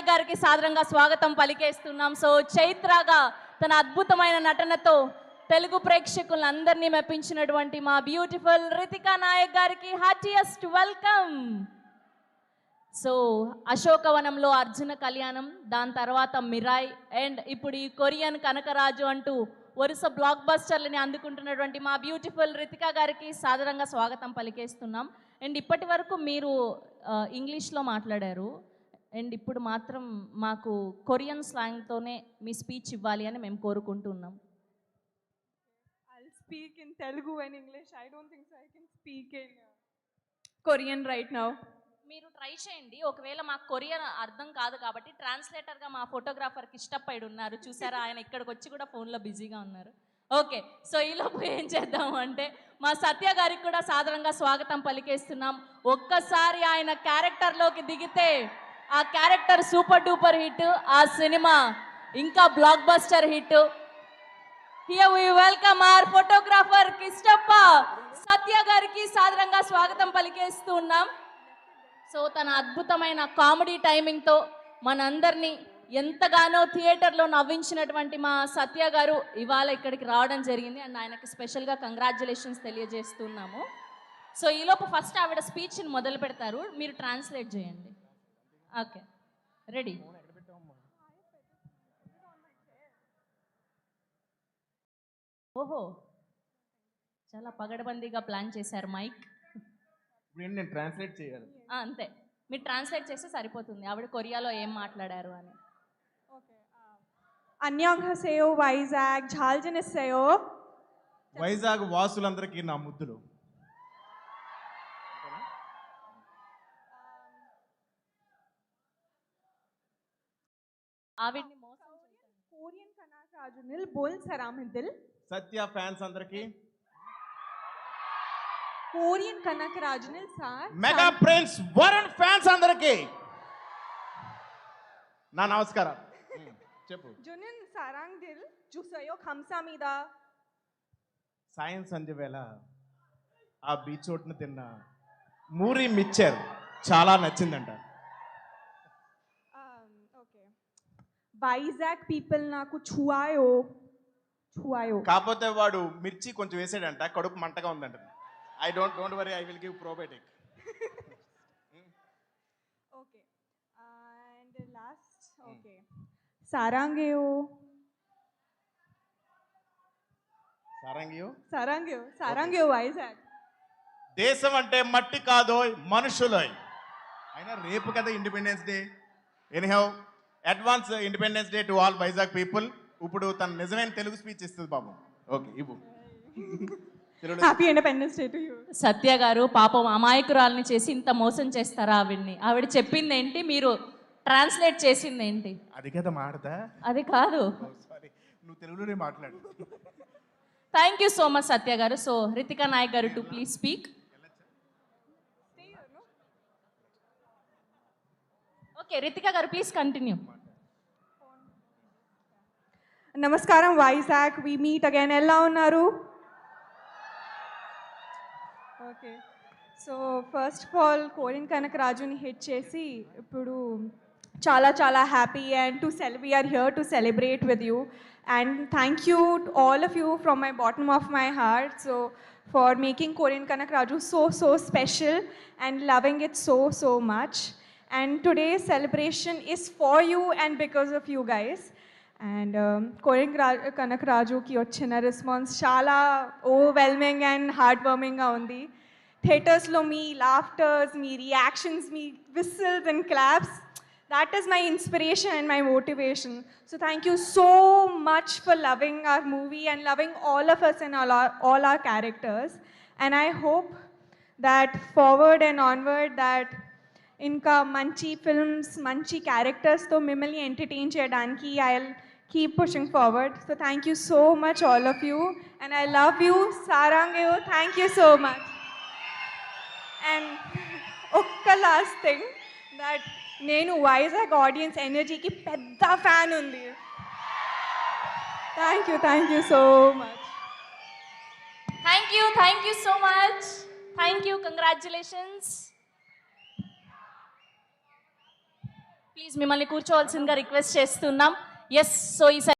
నాయక్ గారికి సాదరంగా స్వాగతం పలికేస్తున్నాం. సో చైత్రగా తన అద్భుతమైన నటనతో తెలుగు ప్రేక్షకులందరినీ మెప్పించినటువంటి మా బ్యూటిఫుల్ రితికా నాయక్ గారికి హార్టియెస్ట్ వెల్కమ్. సో అశోకవనంలో అర్జున కళ్యాణం, దాని తర్వాత మిరాయ్ అండ్ ఇప్పుడు ఈ కొరియన్ కనకరాజు అంటూ వరుస బ్లాక్ బస్టర్లని అందుకుంటున్నటువంటి మా బ్యూటిఫుల్ రితికా గారికి సాదరంగా స్వాగతం పలికేస్తున్నాం. అండ్ ఇప్పటి వరకు మీరు ఇంగ్లీష్లో మాట్లాడారు అండ్ ఇప్పుడు మాత్రం మాకు కొరియన్ స్లాంగ్తోనే మీ స్పీచ్ ఇవ్వాలి అని మేము కోరుకుంటున్నాం. I'll speak in Telugu and English. I don't think so I can speak in Korean right now. మీరు ట్రై చేయండి. ఒకవేళ మాకు కొరియన్ అర్థం కాదు కాబట్టి ట్రాన్స్లేటర్గా మా ఫోటోగ్రాఫర్ కిష్టపైడు ఉన్నారు, చూసారా? ఆయన ఇక్కడికి వచ్చి కూడా ఫోన్లో బిజీగా ఉన్నారు. ఓకే, సో ఈలోపు ఏం చేద్దాము అంటే మా సత్య గారికి కూడా సాదరంగా స్వాగతం పలికేస్తున్నాం. ఒక్కసారి ఆయన క్యారెక్టర్లోకి దిగితే ఆ క్యారెక్టర్ సూపర్ డూపర్ హిట్, ఆ సినిమా ఇంకా blockbuster hit. Here we welcome our photographer Kishtappa. Satya గారికి సాదరంగా స్వాగతం పలికేస్తున్నాం. సో తన అద్భుతమైన కామెడీ టైమింగ్తో మనందరినీ ఎంతగానో థియేటర్లో నవ్వించినటువంటి మా సత్య గారు ఇవాళ ఇక్కడికి రావడం జరిగింది అండ్ ఆయనకి స్పెషల్గా కంగ్రాచ్యులేషన్స్ తెలియజేస్తున్నాము. సో ఈలోపు ఫస్ట్ ఆవిడ స్పీచ్ని మొదలు పెడతారు, మీరు ట్రాన్స్లేట్ చేయండి. Okay, ready? ఓహో, చాలా పగడబందీగా ప్లాన్ చేశారు మైక్. నేను ట్రాన్స్లేట్ చేయాలి. అంతే, మీరు ట్రాన్స్లేట్ చేస్తే సరిపోతుంది ఆవిడ కొరియాలో ఏం మాట్లాడారు అని. 안녕하세요 వైజాగ్, 잘 지냈어요? వైజాగ్ వాసులందరికీ నా ముద్దులు. ఆవిడ్ని మోసం కొరియన్ కనకరాజునిల్ బోల్ సరామిదిల్. సత్య ఫ్యాన్స్ అందరికీ, కొరియన్ కనకరాజునిల్ sir, mega prince Varun fans అందరికీ నా నమస్కారం. చెప్పు. జునిన్ సారాంగ్దిల్ జుసయో ఖంసామీద. సాయం సంధ్య వేళ ఆ బీచ్ ఒడ్డున తిన్న మూరి మిక్చర్ చాలా నచ్చిందంట. ఓకే, వైజాగ్ పీపుల్ నాకు ఛువాయో. కాకపోతే వాడు మిర్చి కొంచెం వేసాడంట, కడుపు మంటగా ఉందంట. I don't worry, I will give probiotic. Okay, and last okay, సారాంగేయో. సారాంగేయో వైజాగ్. దేశం అంటే మట్టి కాదోయ్, మనుషులోయ్. అయినా రేపు కదా independence day. Anyhow, advance independence day to all Vizag people. ఇప్పుడు తన నిజమైన తెలుగు స్పీచ్ ఇస్తుంది బాబు. ఓకే, ఇవ్వు. Happy independence day to you. Satya గారు పాపం అమాయకురాల్ని చేసి ఇంత మోసం చేస్తారా ఆవిడ్ని? ఆవిడ చెప్పింది ఏంటి, మీరు ట్రాన్స్లేట్ చేసింది ఏంటి? అది కదా మాడతా. అది కాదు, సారీ, నువ్వు తెలుగులోనే మాట్లాడు. థ్యాంక్ యూ సో మచ్ సత్య గారు. సో రితికా నాయక్ గారు to please speak. Okay, Ritika గారు ప్లీజ్ కంటిన్యూ. నమస్కారం వైజాగ్, వి మీట్ అగైన్. ఎలా ఉన్నారు? Okay, so first of all Korean కనకరాజుని హిట్ చేసి ఇప్పుడు చాలా చాలా happy and we're here to celebrate with you and thank you all of you from my bottom of my heart so for making Korean Kanakaraju so special and loving it so much. And today's celebration is for you and because of you guys. And Korean కనకరాజుకి వచ్చిన response చాలా overwhelming and heart వార్మింగ్గా ఉంది. థియేటర్స్లో మీ laughters, మీ reactions, మీ whistles and claps, that is my inspiration and my motivation. So thank you so much for loving our movie and loving all of us and all our characters. And I hope that forward and onward that inka manchi films, manchi characters to mimmalni entertain cheyadaniki I'll keep pushing forward. So thank you so much all of you and I love you. Sarangayo, thank you so much. And okka last thing that నేను Vizag audience ఎనర్జీకి పెద్ద fan ఉంది. Thank you so much. Thank you so much. Thank you, congratulations. Please మిమ్మల్ని కూర్చోవాల్సిందిగా request చేస్తున్నాం. Yes, so ఈ